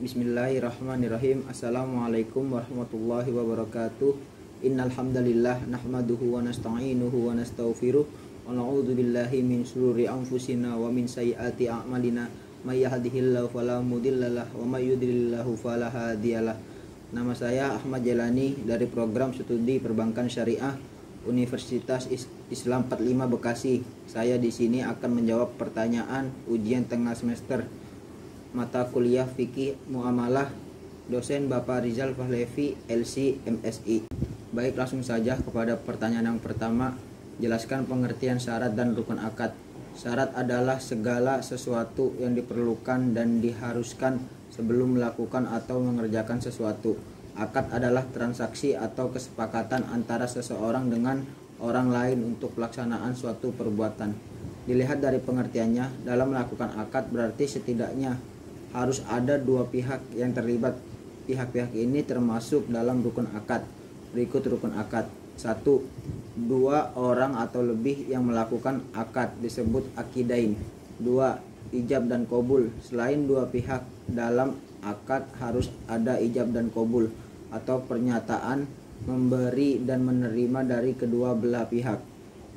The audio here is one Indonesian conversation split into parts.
Bismillahirrahmanirrahim. Assalamualaikum warahmatullahi wabarakatuh. Innal hamdalillah nahmaduhu wa nasta'inuhu wa nastaghfiruh wa na'udzu billahi min shururi anfusina wa min sayyiati a'malina. May yahdihillahu fala mudhillalah wa may yudhlilhu fala hadiyalah. Nama saya Ahmad Jalani dari program studi Perbankan Syariah Universitas Islam 45 Bekasi. Saya di sini akan menjawab pertanyaan ujian tengah semester mata kuliah Fikih Muamalah, dosen Bapak Rizal Fahlevi, LC MSI. Baik, langsung saja kepada pertanyaan yang pertama. Jelaskan pengertian syarat dan rukun akad. Syarat adalah segala sesuatu yang diperlukan dan diharuskan sebelum melakukan atau mengerjakan sesuatu. Akad adalah transaksi atau kesepakatan antara seseorang dengan orang lain untuk pelaksanaan suatu perbuatan. Dilihat dari pengertiannya, dalam melakukan akad berarti setidaknya harus ada dua pihak yang terlibat. Pihak-pihak ini termasuk dalam rukun akad. Berikut rukun akad. 1. Dua orang atau lebih yang melakukan akad disebut akidain. 2. Ijab dan qabul. Selain dua pihak dalam akad harus ada ijab dan qabul atau pernyataan memberi dan menerima dari kedua belah pihak.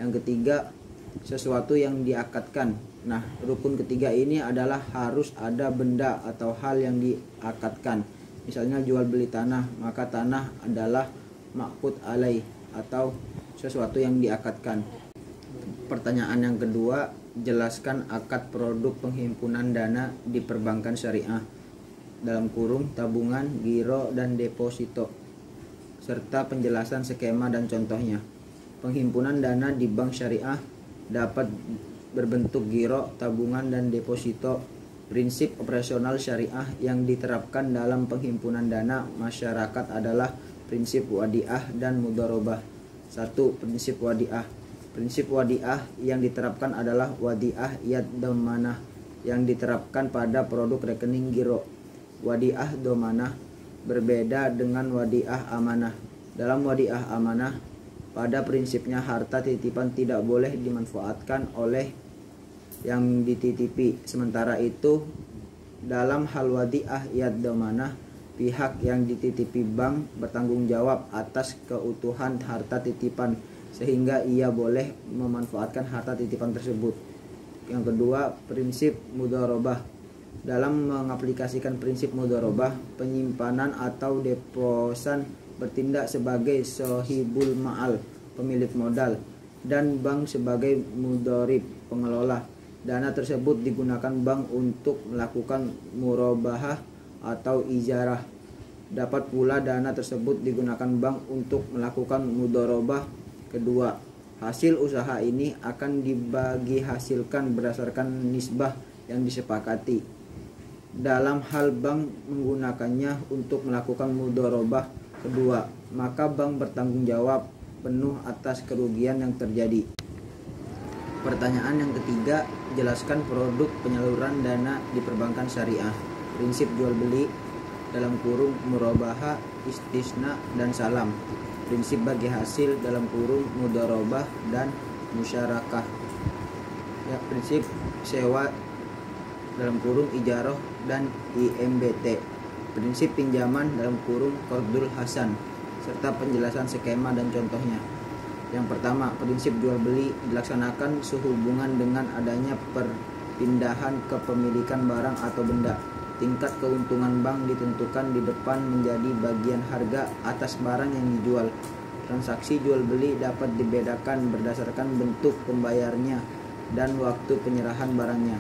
Yang ketiga, sesuatu yang diakadkan. Nah, rukun ketiga ini adalah harus ada benda atau hal yang diakadkan. Misalnya jual beli tanah, maka tanah adalah ma'qud alaih atau sesuatu yang diakadkan. Pertanyaan yang kedua, jelaskan akad produk penghimpunan dana di perbankan syariah dalam kurung tabungan, giro, dan deposito, serta penjelasan skema dan contohnya. Penghimpunan dana di bank syariah dapat berbentuk giro, tabungan, dan deposito. Prinsip operasional syariah yang diterapkan dalam penghimpunan dana masyarakat adalah prinsip wadiah dan mudharabah. 1. Prinsip wadiah. Prinsip wadiah yang diterapkan adalah wadiah yad domanah yang diterapkan pada produk rekening giro. Wadiah domanah berbeda dengan wadiah amanah. Dalam wadiah amanah, pada prinsipnya harta titipan tidak boleh dimanfaatkan oleh yang dititipi. Sementara itu, dalam hal wadiah yad domanah, pihak yang dititipi bank bertanggung jawab atas keutuhan harta titipan sehingga ia boleh memanfaatkan harta titipan tersebut. Yang kedua, prinsip mudharabah. Dalam mengaplikasikan prinsip mudharabah, penyimpanan atau deposan bertindak sebagai sohibul ma'al, pemilik modal, dan bank sebagai mudharib, pengelola. Dana tersebut digunakan bank untuk melakukan murabahah atau ijarah. Dapat pula dana tersebut digunakan bank untuk melakukan mudharabah. Kedua, hasil usaha ini akan dibagi hasilkan berdasarkan nisbah yang disepakati. Dalam hal bank menggunakannya untuk melakukan mudharabah kedua, maka bank bertanggung jawab penuh atas kerugian yang terjadi. Pertanyaan yang ketiga, jelaskan produk penyaluran dana di perbankan syariah. Prinsip jual beli dalam kurung murabahah, istisna, dan salam. Prinsip bagi hasil dalam kurung mudharabah dan musyarakah. Ya, prinsip sewa dalam kurung ijarah dan IMBT. Prinsip pinjaman dalam kurung qardul hasan, serta penjelasan skema dan contohnya. Yang pertama, prinsip jual beli dilaksanakan sehubungan dengan adanya perpindahan kepemilikan barang atau benda. Tingkat keuntungan bank ditentukan di depan menjadi bagian harga atas barang yang dijual. Transaksi jual beli dapat dibedakan berdasarkan bentuk pembayarnya dan waktu penyerahan barangnya.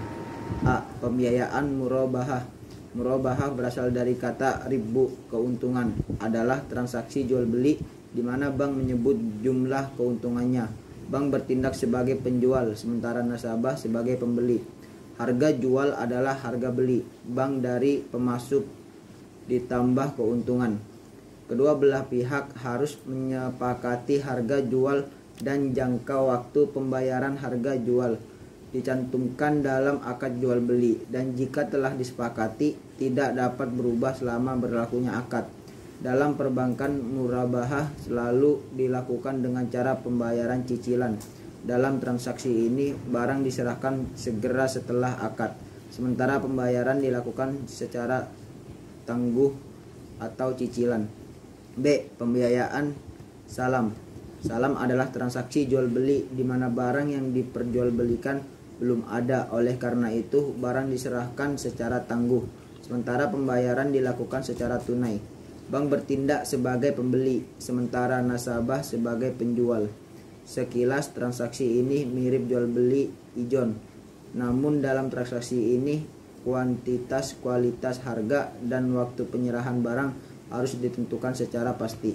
A. Pembiayaan murabahah. Murabahah berasal dari kata ribu, keuntungan, adalah transaksi jual beli di mana bank menyebut jumlah keuntungannya. Bank bertindak sebagai penjual, sementara nasabah sebagai pembeli. Harga jual adalah harga beli bank dari pemasuk ditambah keuntungan. Kedua belah pihak harus menyepakati harga jual dan jangka waktu pembayaran harga jual dicantumkan dalam akad jual beli, dan jika telah disepakati tidak dapat berubah selama berlakunya akad. Dalam perbankan, murabahah selalu dilakukan dengan cara pembayaran cicilan. Dalam transaksi ini, barang diserahkan segera setelah akad, sementara pembayaran dilakukan secara tangguh atau cicilan. B. Pembiayaan salam. Salam adalah transaksi jual beli di mana barang yang diperjualbelikan belum ada, oleh karena itu barang diserahkan secara tangguh, sementara pembayaran dilakukan secara tunai. Bank bertindak sebagai pembeli, sementara nasabah sebagai penjual. Sekilas transaksi ini mirip jual beli ijon, namun dalam transaksi ini kuantitas, kualitas, harga, dan waktu penyerahan barang harus ditentukan secara pasti.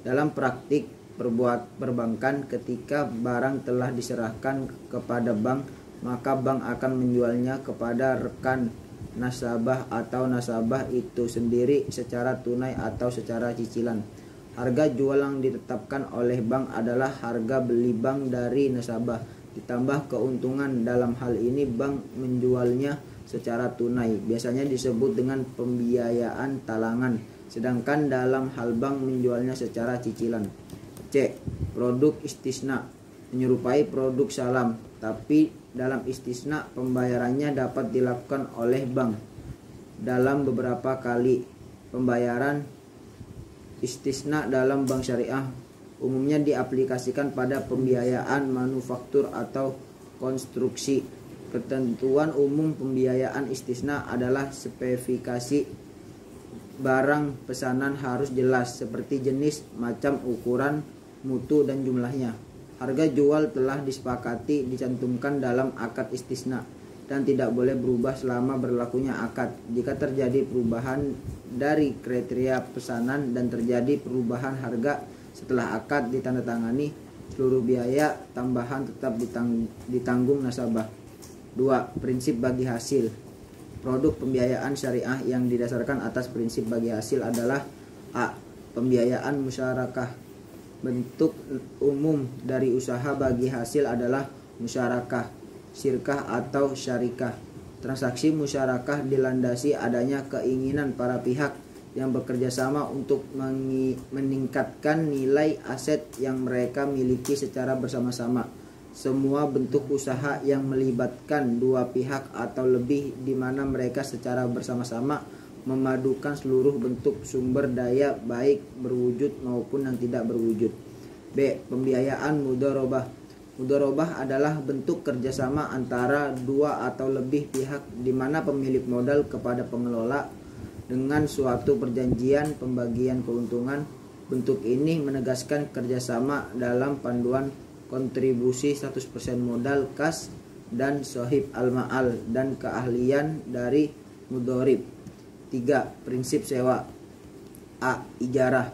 Dalam praktik perbankan, ketika barang telah diserahkan kepada bank, maka bank akan menjualnya kepada rekan nasabah atau nasabah itu sendiri secara tunai atau secara cicilan. Harga jual yang ditetapkan oleh bank adalah harga beli bank dari nasabah, ditambah keuntungan. Dalam hal ini bank menjualnya secara tunai, biasanya disebut dengan pembiayaan talangan, sedangkan dalam hal bank menjualnya secara cicilan. C. Produk istisna. Menyerupai produk salam, tapi dalam istisna pembayarannya dapat dilakukan oleh bank dalam beberapa kali. Pembayaran istisna dalam bank syariah umumnya diaplikasikan pada pembiayaan manufaktur atau konstruksi. Ketentuan umum pembiayaan istisna adalah spesifikasi barang pesanan harus jelas, seperti jenis, macam, ukuran, mutu, dan jumlahnya. Harga jual telah disepakati dicantumkan dalam akad istisna dan tidak boleh berubah selama berlakunya akad. Jika terjadi perubahan dari kriteria pesanan dan terjadi perubahan harga setelah akad ditandatangani, seluruh biaya tambahan tetap ditanggung nasabah. 2. Prinsip bagi hasil. Produk pembiayaan syariah yang didasarkan atas prinsip bagi hasil adalah: A. Pembiayaan musyarakah. Bentuk umum dari usaha bagi hasil adalah musyarakah, syirkah atau syarikah. Transaksi musyarakah dilandasi adanya keinginan para pihak yang bekerja sama untuk meningkatkan nilai aset yang mereka miliki secara bersama-sama. Semua bentuk usaha yang melibatkan dua pihak atau lebih, di mana mereka secara bersama-sama memadukan seluruh bentuk sumber daya, baik berwujud maupun yang tidak berwujud. B. Pembiayaan mudharabah. Mudharabah adalah bentuk kerjasama antara dua atau lebih pihak, di mana pemilik modal kepada pengelola dengan suatu perjanjian pembagian keuntungan. Bentuk ini menegaskan kerjasama dalam panduan kontribusi 100% modal kas dan sohib al-ma'al dan keahlian dari mudharib. 3. Prinsip sewa. A. Ijarah.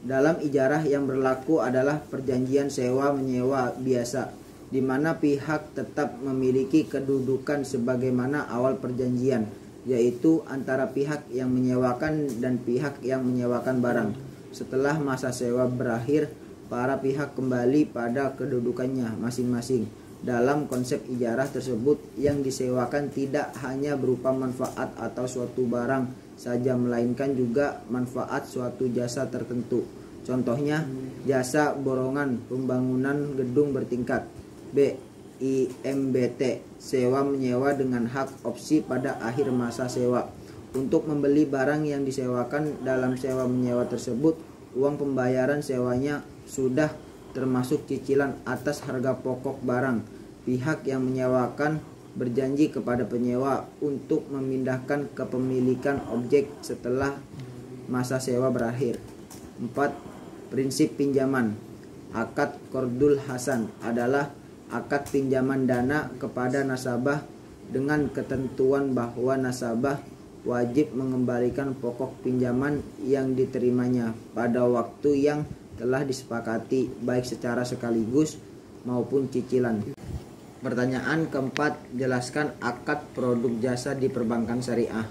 Dalam ijarah yang berlaku adalah perjanjian sewa menyewa biasa, di mana pihak tetap memiliki kedudukan sebagaimana awal perjanjian, yaitu antara pihak yang menyewakan dan pihak yang menyewakan barang. Setelah masa sewa berakhir, para pihak kembali pada kedudukannya masing-masing. Dalam konsep ijarah tersebut, yang disewakan tidak hanya berupa manfaat atau suatu barang saja, melainkan juga manfaat suatu jasa tertentu. Contohnya, jasa borongan pembangunan gedung bertingkat. B. IMBT. Sewa menyewa dengan hak opsi pada akhir masa sewa. Untuk membeli barang yang disewakan dalam sewa menyewa tersebut, uang pembayaran sewanya sudah termasuk cicilan atas harga pokok barang. Pihak yang menyewakan berjanji kepada penyewa untuk memindahkan kepemilikan objek setelah masa sewa berakhir. 4. Prinsip pinjaman. Akad qardul hasan adalah akad pinjaman dana kepada nasabah dengan ketentuan bahwa nasabah wajib mengembalikan pokok pinjaman yang diterimanya pada waktu yang telah disepakati, baik secara sekaligus maupun cicilan. Pertanyaan keempat, jelaskan akad produk jasa di perbankan syariah.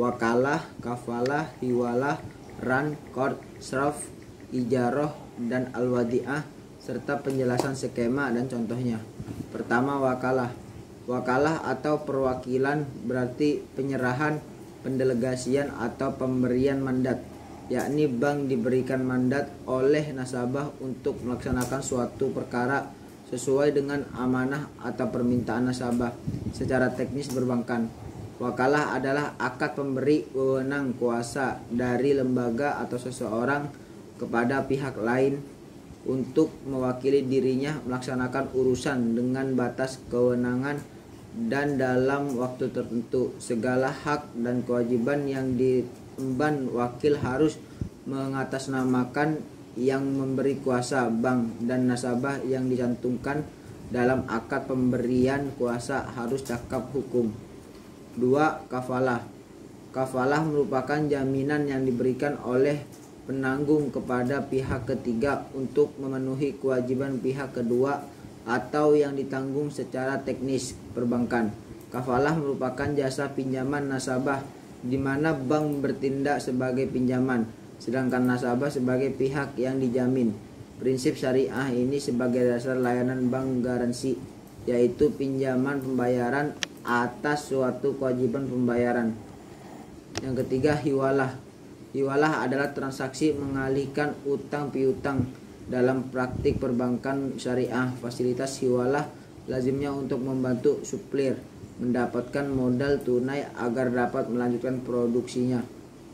Wakalah, kafalah, hiwalah, ran, qard, sraf, ijarah, dan al-wadi'ah, serta penjelasan skema dan contohnya. Pertama, wakalah. Wakalah atau perwakilan berarti penyerahan, pendelegasian atau pemberian mandat, yakni bank diberikan mandat oleh nasabah untuk melaksanakan suatu perkara sesuai dengan amanah atau permintaan nasabah secara teknis perbankan. Wakalah adalah akad pemberi wewenang kuasa dari lembaga atau seseorang kepada pihak lain untuk mewakili dirinya melaksanakan urusan dengan batas kewenangan dan dalam waktu tertentu. Segala hak dan kewajiban yang diemban wakil harus mengatasnamakan yang memberi kuasa. Bank dan nasabah yang dicantumkan dalam akad pemberian kuasa harus cakap hukum. 2. Kafalah. Kafalah merupakan jaminan yang diberikan oleh penanggung kepada pihak ketiga untuk memenuhi kewajiban pihak kedua atau yang ditanggung secara teknis perbankan. Kafalah merupakan jasa pinjaman nasabah di mana bank bertindak sebagai pinjaman, sedangkan nasabah sebagai pihak yang dijamin. Prinsip syariah ini sebagai dasar layanan bank garansi, yaitu pinjaman pembayaran atas suatu kewajiban pembayaran. Yang ketiga, hiwalah. Hiwalah adalah transaksi mengalihkan utang piutang. Dalam praktik perbankan syariah, fasilitas hiwalah lazimnya untuk membantu supplier mendapatkan modal tunai agar dapat melanjutkan produksinya.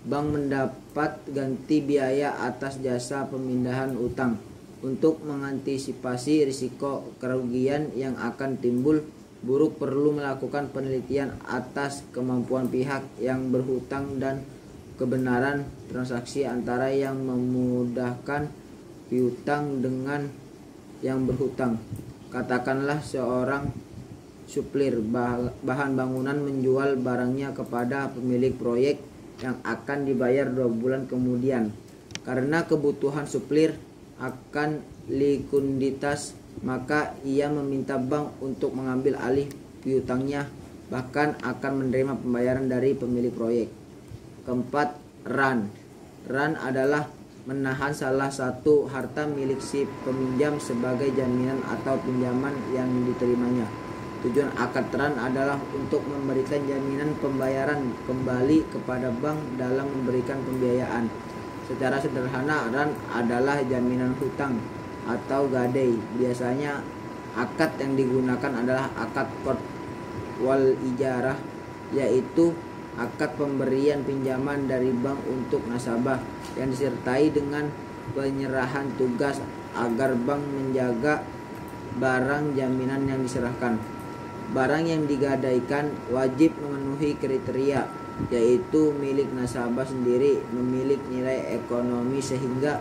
Bank mendapat ganti biaya atas jasa pemindahan utang. Untuk mengantisipasi risiko kerugian yang akan timbul, buruk perlu melakukan penelitian atas kemampuan pihak yang berhutang dan kebenaran transaksi antara yang memudahkan piutang dengan yang berhutang. Katakanlah seorang supplier bahan bangunan menjual barangnya kepada pemilik proyek yang akan dibayar 2 bulan kemudian. Karena kebutuhan supplier akan likuiditas, maka ia meminta bank untuk mengambil alih piutangnya, bahkan akan menerima pembayaran dari pemilik proyek. Keempat, ran. Ran adalah menahan salah satu harta milik si peminjam sebagai jaminan atau pinjaman yang diterimanya. Tujuan akad ran adalah untuk memberikan jaminan pembayaran kembali kepada bank dalam memberikan pembiayaan. Secara sederhana, ran adalah jaminan hutang atau gadai. Biasanya akad yang digunakan adalah akad qard wal ijarah, yaitu akad pemberian pinjaman dari bank untuk nasabah yang disertai dengan penyerahan tugas agar bank menjaga barang jaminan yang diserahkan. Barang yang digadaikan wajib memenuhi kriteria, yaitu milik nasabah sendiri, memiliki nilai ekonomi sehingga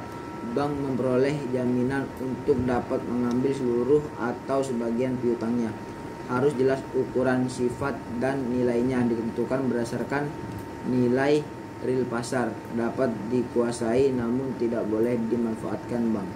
bank memperoleh jaminan untuk dapat mengambil seluruh atau sebagian piutangnya. Harus jelas ukuran, sifat, dan nilainya ditentukan berdasarkan nilai real pasar, dapat dikuasai namun tidak boleh dimanfaatkan bank.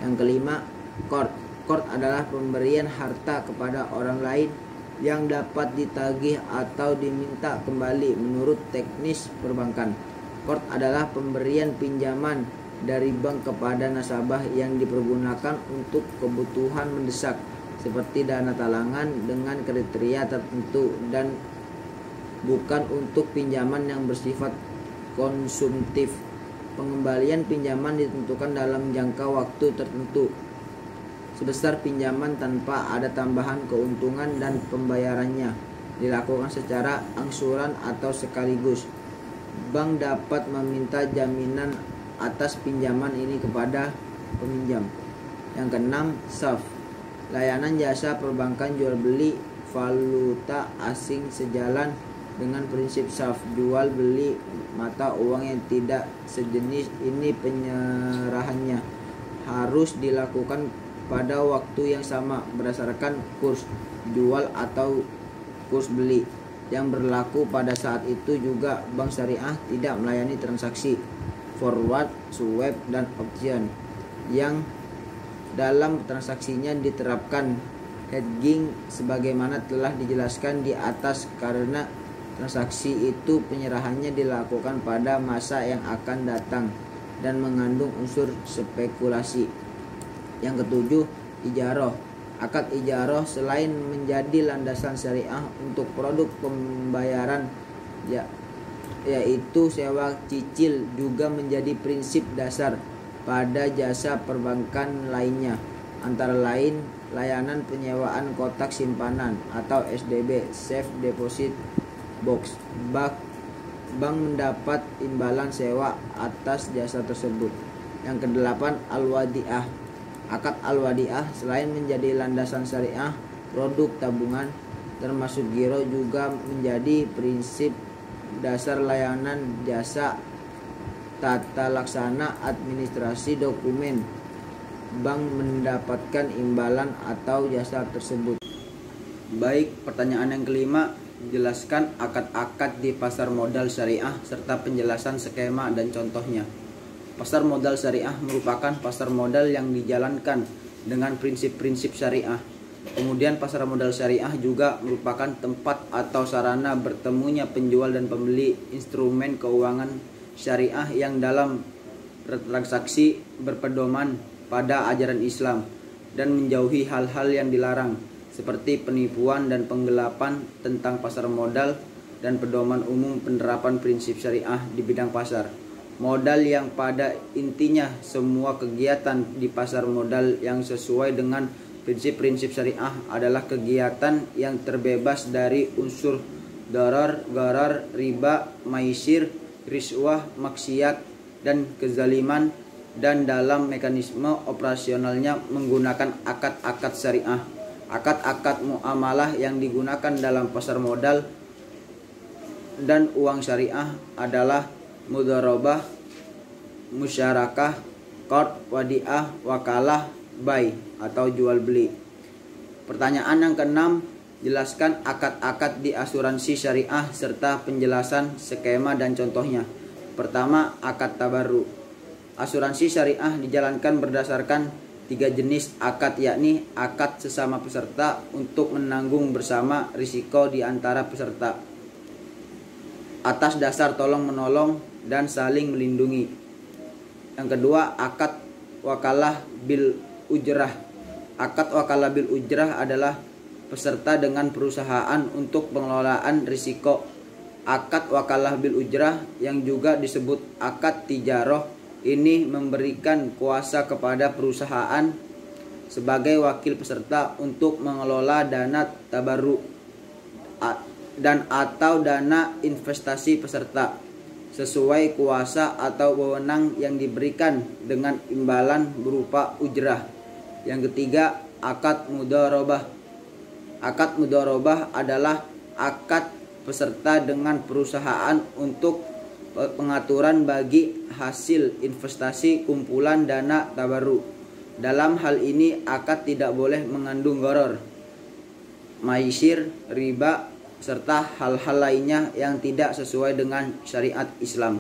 Yang kelima, qard. Qard adalah pemberian harta kepada orang lain yang dapat ditagih atau diminta kembali menurut teknis perbankan. Qard adalah pemberian pinjaman dari bank kepada nasabah yang dipergunakan untuk kebutuhan mendesak seperti dana talangan dengan kriteria tertentu dan bukan untuk pinjaman yang bersifat konsumtif. Pengembalian pinjaman ditentukan dalam jangka waktu tertentu sebesar pinjaman tanpa ada tambahan keuntungan dan pembayarannya dilakukan secara angsuran atau sekaligus. Bank dapat meminta jaminan atas pinjaman ini kepada peminjam. Yang keenam, SAF. Layanan jasa perbankan jual beli valuta asing sejalan dengan prinsip SAF, jual beli mata uang yang tidak sejenis. Ini penyerahannya harus dilakukan pada waktu yang sama berdasarkan kurs jual atau kurs beli yang berlaku pada saat itu juga. Bank syariah tidak melayani transaksi forward, swap, dan option yang dalam transaksinya diterapkan hedging sebagaimana telah dijelaskan di atas, karena transaksi itu penyerahannya dilakukan pada masa yang akan datang dan mengandung unsur spekulasi. Yang ketujuh, ijarah. Akad ijarah selain menjadi landasan syariah untuk produk pembayaran yaitu sewa cicil, juga menjadi prinsip dasar pada jasa perbankan lainnya, antara lain layanan penyewaan kotak simpanan atau SDB, safe deposit box. Bank mendapat imbalan sewa atas jasa tersebut. Yang kedelapan, al-wadi'ah. Akad al-wadi'ah selain menjadi landasan syariah, produk tabungan termasuk giro juga menjadi prinsip dasar layanan jasa tata laksana administrasi dokumen. Bank mendapatkan imbalan atau jasa tersebut. Baik, pertanyaan yang kelima, jelaskan akad-akad di pasar modal syariah serta penjelasan skema dan contohnya. Pasar modal syariah merupakan pasar modal yang dijalankan dengan prinsip-prinsip syariah. Kemudian pasar modal syariah juga merupakan tempat atau sarana bertemunya penjual dan pembeli instrumen keuangan syariah yang dalam transaksi berpedoman pada ajaran Islam dan menjauhi hal-hal yang dilarang seperti penipuan dan penggelapan tentang pasar modal dan pedoman umum penerapan prinsip syariah di bidang pasar modal yang pada intinya semua kegiatan di pasar modal yang sesuai dengan prinsip-prinsip syariah adalah kegiatan yang terbebas dari unsur darar, gharar, riba, maisir, riswah, maksiat, dan kezaliman, dan dalam mekanisme operasionalnya menggunakan akad-akad syariah. Akad-akad muamalah yang digunakan dalam pasar modal dan uang syariah adalah mudharabah, musyarakah, qard, wadiah, wakalah, buy atau jual beli. Pertanyaan yang keenam, jelaskan akad-akad di asuransi syariah serta penjelasan skema dan contohnya. Pertama, akad tabarru. Asuransi syariah dijalankan berdasarkan 3 jenis akad, yakni akad sesama peserta untuk menanggung bersama risiko di antara peserta atas dasar tolong-menolong dan saling melindungi. Yang kedua, akad wakalah bil ujrah. Akad wakalah bil ujrah adalah peserta dengan perusahaan untuk pengelolaan risiko. Akad wakalah bil ujrah yang juga disebut akad tijaroh ini memberikan kuasa kepada perusahaan sebagai wakil peserta untuk mengelola dana tabarru dan atau dana investasi peserta sesuai kuasa atau wewenang yang diberikan dengan imbalan berupa ujrah. Yang ketiga, akad mudharabah. Akad mudharabah adalah akad peserta dengan perusahaan untuk pengaturan bagi hasil investasi kumpulan dana tabarru. Dalam hal ini akad tidak boleh mengandung gharar, maisir, riba, serta hal-hal lainnya yang tidak sesuai dengan syariat Islam.